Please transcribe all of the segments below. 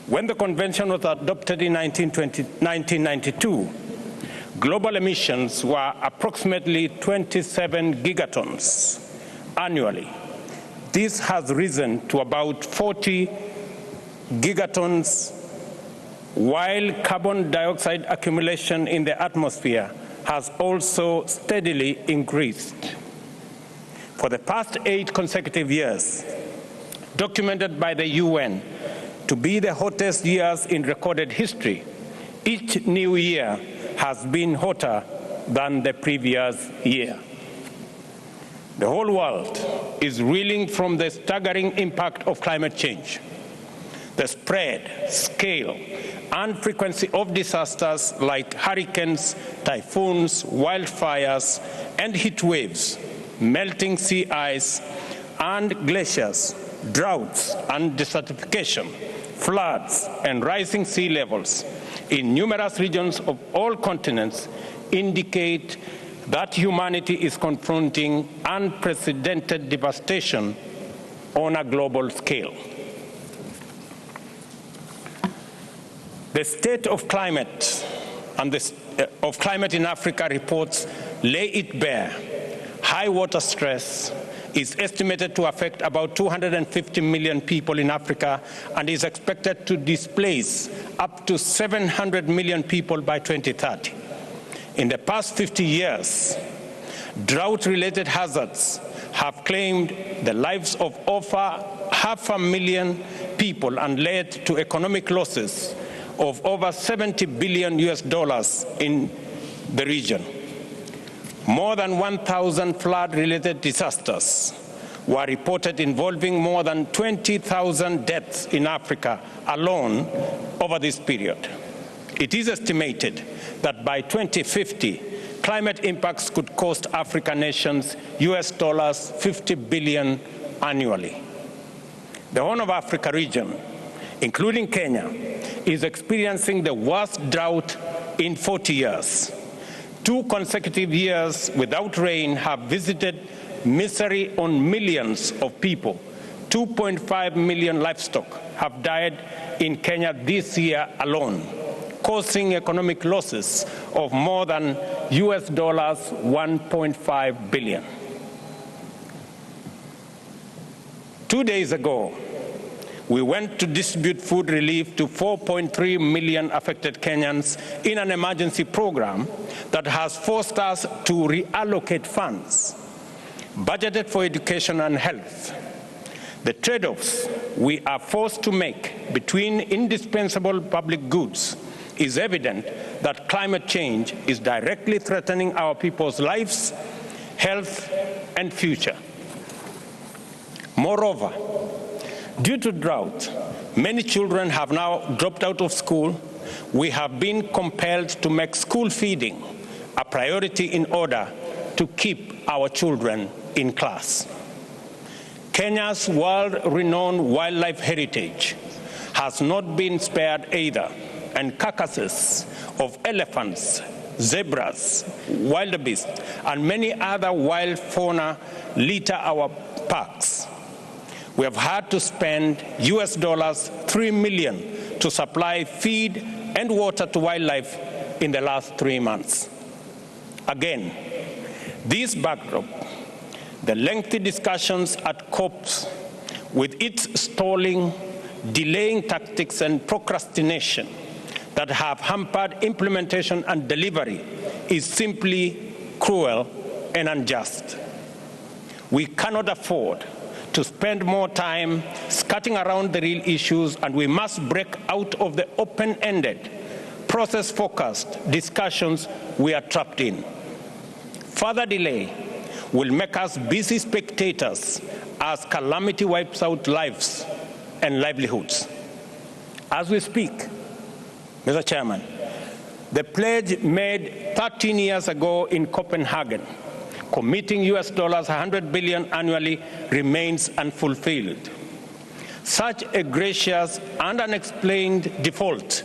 When the convention was adopted in 1992, global emissions were approximately 27 gigatons annually. This has risen to about 40 gigatons, while carbon dioxide accumulation in the atmosphere has also steadily increased. For the past 8 consecutive years, documented by the UN to be the hottest years in recorded history, each new year has been hotter than the previous year. The whole world is reeling from the staggering impact of climate change. The spread, scale, and frequency of disasters like hurricanes, typhoons, wildfires, and heat waves, melting sea ice and glaciers, droughts and desertification, floods, and rising sea levels in numerous regions of all continents indicate that humanity is confronting unprecedented devastation on a global scale. The state of climate in Africa reports lay it bare. High water stress is estimated to affect about 250 million people in Africa and is expected to displace up to 700 million people by 2030. In the past 50 years, drought-related hazards have claimed the lives of over 500,000 people and led to economic losses of over $70 billion in the region. More than 1,000 flood-related disasters were reported involving more than 20,000 deaths in Africa alone over this period. It is estimated that by 2050, climate impacts could cost African nations $50 billion annually. The Horn of Africa region, including Kenya, is experiencing the worst drought in 40 years. 2 consecutive years without rain have visited misery on millions of people. 2.5 million livestock have died in Kenya this year alone, causing economic losses of more than $1.5 billion. 2 days ago, we went to distribute food relief to 4.3 million affected Kenyans in an emergency program that has forced us to reallocate funds budgeted for education and health. The trade-offs we are forced to make between indispensable public goods is evident that climate change is directly threatening our people's lives, health, and future. Moreover, due to drought, many children have now dropped out of school. We have been compelled to make school feeding a priority in order to keep our children in class. Kenya's world-renowned wildlife heritage has not been spared either, and carcasses of elephants, zebras, wildebeest, and many other wild fauna litter our parks. We have had to spend $3 million to supply feed and water to wildlife in the last 3 months. Again, this backdrop, the lengthy discussions at COPs with its stalling, delaying tactics and procrastination that have hampered implementation and delivery is simply cruel and unjust. We cannot afford to spend more time skirting around the real issues, and we must break out of the open-ended, process-focused discussions we are trapped in. Further delay will make us busy spectators as calamity wipes out lives and livelihoods. As we speak, Mr. Chairman, the pledge made 13 years ago in Copenhagen, committing $100 billion annually, remains unfulfilled. Such a gracious and unexplained default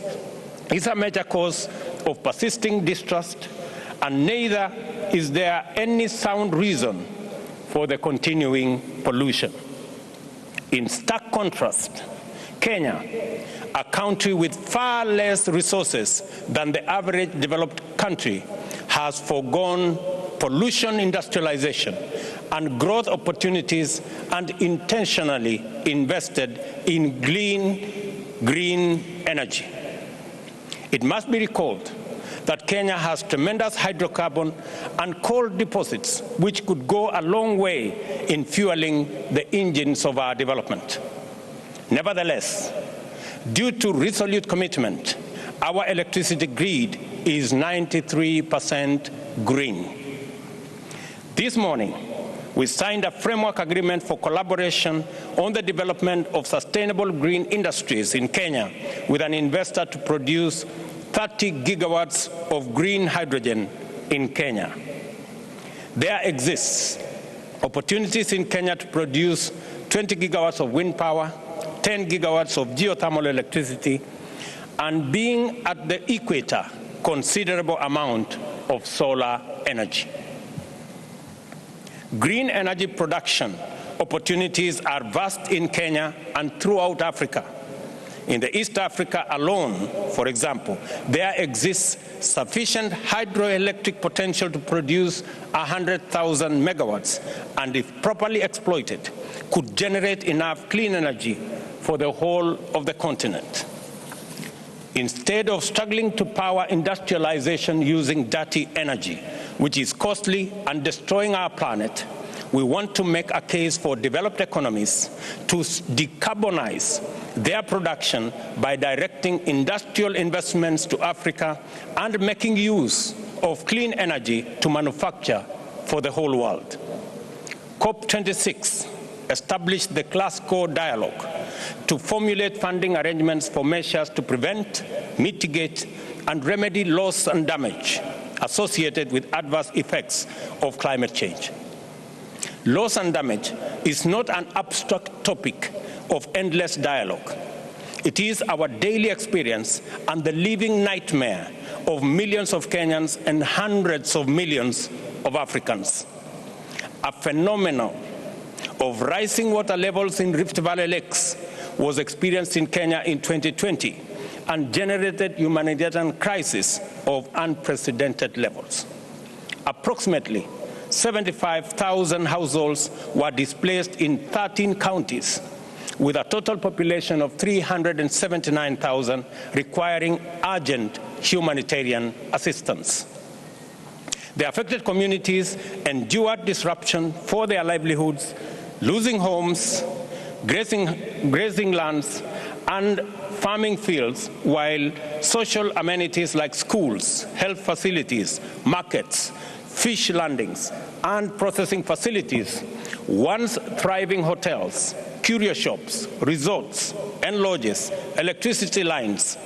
is a major cause of persisting distrust, and neither is there any sound reason for the continuing pollution. In stark contrast, Kenya, a country with far less resources than the average developed country, has foregone pollution industrialization and growth opportunities and intentionally invested in green energy. It must be recalled that Kenya has tremendous hydrocarbon and coal deposits which could go a long way in fueling the engines of our development. Nevertheless, due to resolute commitment, our electricity grid is 93% green. This morning, we signed a framework agreement for collaboration on the development of sustainable green industries in Kenya with an investor to produce 30 gigawatts of green hydrogen in Kenya. There exists opportunities in Kenya to produce 20 gigawatts of wind power, 10 gigawatts of geothermal electricity, and being at the equator, considerable amount of solar energy. Green energy production opportunities are vast in Kenya and throughout Africa. In the East Africa alone, for example, there exists sufficient hydroelectric potential to produce 100,000 megawatts, and if properly exploited, could generate enough clean energy for the whole of the continent. Instead of struggling to power industrialization using dirty energy, which is costly and destroying our planet, we want to make a case for developed economies to decarbonize their production by directing industrial investments to Africa and making use of clean energy to manufacture for the whole world. COP26 established the Glasgow Dialogue to formulate funding arrangements for measures to prevent, mitigate, and remedy loss and damage associated with adverse effects of climate change. Loss and damage is not an abstract topic of endless dialogue. It is our daily experience and the living nightmare of millions of Kenyans and hundreds of millions of Africans. A phenomenon of rising water levels in Rift Valley lakes was experienced in Kenya in 2020 and generated humanitarian crisis of unprecedented levels. Approximately 75,000 households were displaced in 13 counties, with a total population of 379,000 requiring urgent humanitarian assistance. The affected communities endured disruption for their livelihoods, losing homes, grazing lands, and farming fields, while social amenities like schools, health facilities, markets, fish landings, and processing facilities, once thriving hotels, curio shops, resorts, and lodges, electricity lines,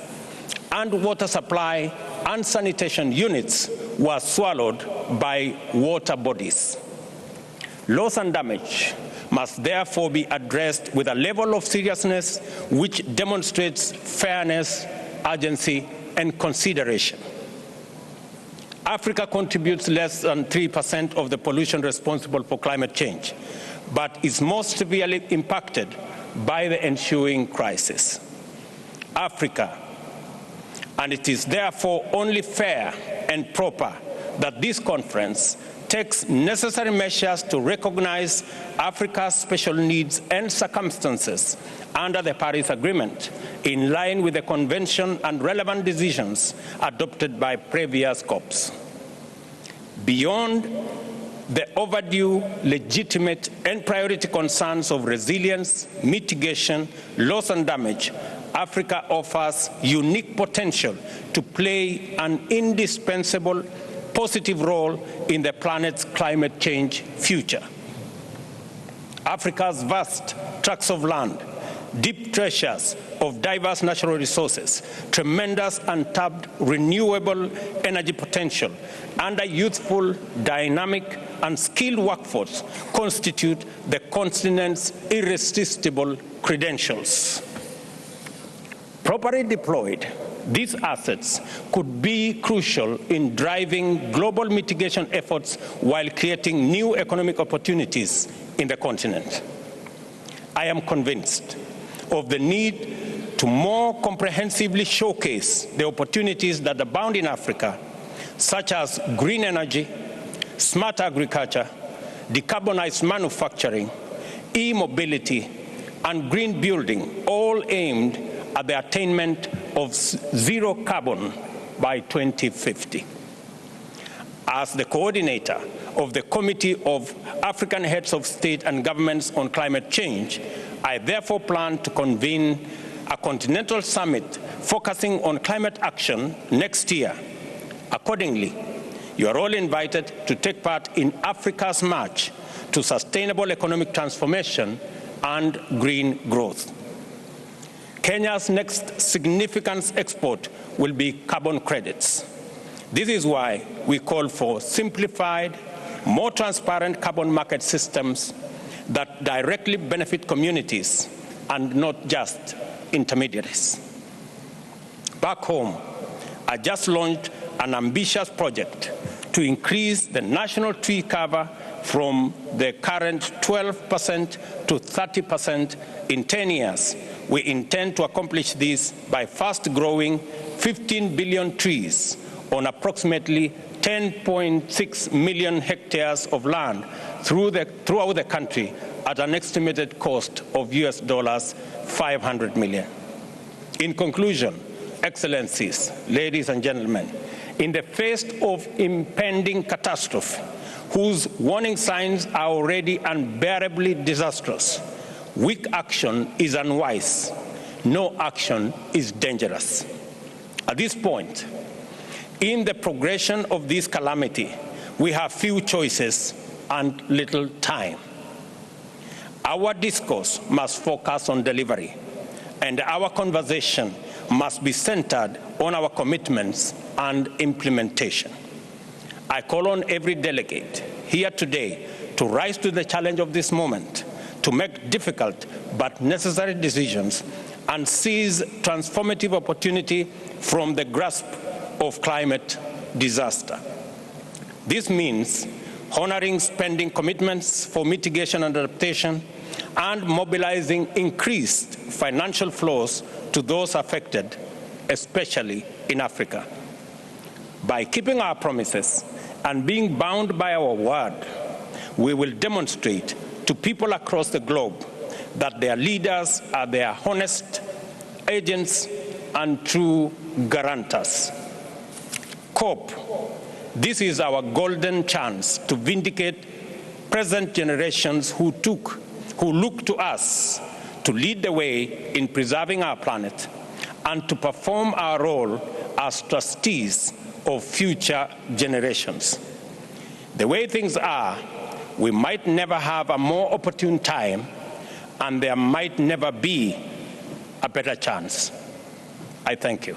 and water supply and sanitation units were swallowed by water bodies. Loss and damage must therefore be addressed with a level of seriousness which demonstrates fairness, urgency, and consideration. Africa contributes less than 3% of the pollution responsible for climate change, but is most severely impacted by the ensuing crisis. Africa, and it is therefore only fair and proper that this conference takes necessary measures to recognize Africa's special needs and circumstances under the Paris Agreement, in line with the Convention and relevant decisions adopted by previous COPs. Beyond the overdue, legitimate, and priority concerns of resilience, mitigation, loss, and damage, Africa offers unique potential to play an indispensable positive role in the planet's climate change future. Africa's vast tracts of land, deep treasures of diverse natural resources, tremendous untapped renewable energy potential, and a youthful, dynamic, and skilled workforce constitute the continent's irresistible credentials. Properly deployed, these assets could be crucial in driving global mitigation efforts while creating new economic opportunities in the continent. I am convinced of the need to to more comprehensively showcase the opportunities that abound in Africa, such as green energy, smart agriculture, decarbonized manufacturing, e-mobility, and green building, all aimed at the attainment of zero carbon by 2050. As the coordinator of the Committee of African Heads of State and Governments on Climate Change, I therefore plan to convene a continental summit focusing on climate action next year. Accordingly, you are all invited to take part in Africa's march to sustainable economic transformation and green growth. Kenya's next significant export will be carbon credits. This is why we call for simplified, more transparent carbon market systems that directly benefit communities and not just intermediaries. Back home, I just launched an ambitious project to increase the national tree cover from the current 12% to 30% in 10 years. We intend to accomplish this by first growing 15 billion trees on approximately 10.6 million hectares of land throughout the country at an estimated cost of US $500 million. In conclusion, Excellencies, ladies and gentlemen, in the face of impending catastrophe, whose warning signs are already unbearably disastrous, weak action is unwise. No action is dangerous. At this point, in the progression of this calamity, we have few choices and little time. Our discourse must focus on delivery, and our conversation must be centered on our commitments and implementation. I call on every delegate here today to rise to the challenge of this moment, to make difficult but necessary decisions and seize transformative opportunity from the grasp of climate disaster. This means honoring spending commitments for mitigation and adaptation and mobilizing increased financial flows to those affected, especially in Africa. By keeping our promises and being bound by our word, we will demonstrate to people across the globe that their leaders are their honest agents and true guarantors. COP, this is our golden chance to vindicate present generations who look to us to lead the way in preserving our planet and to perform our role as trustees of future generations. The way things are, we might never have a more opportune time, and there might never be a better chance. I thank you.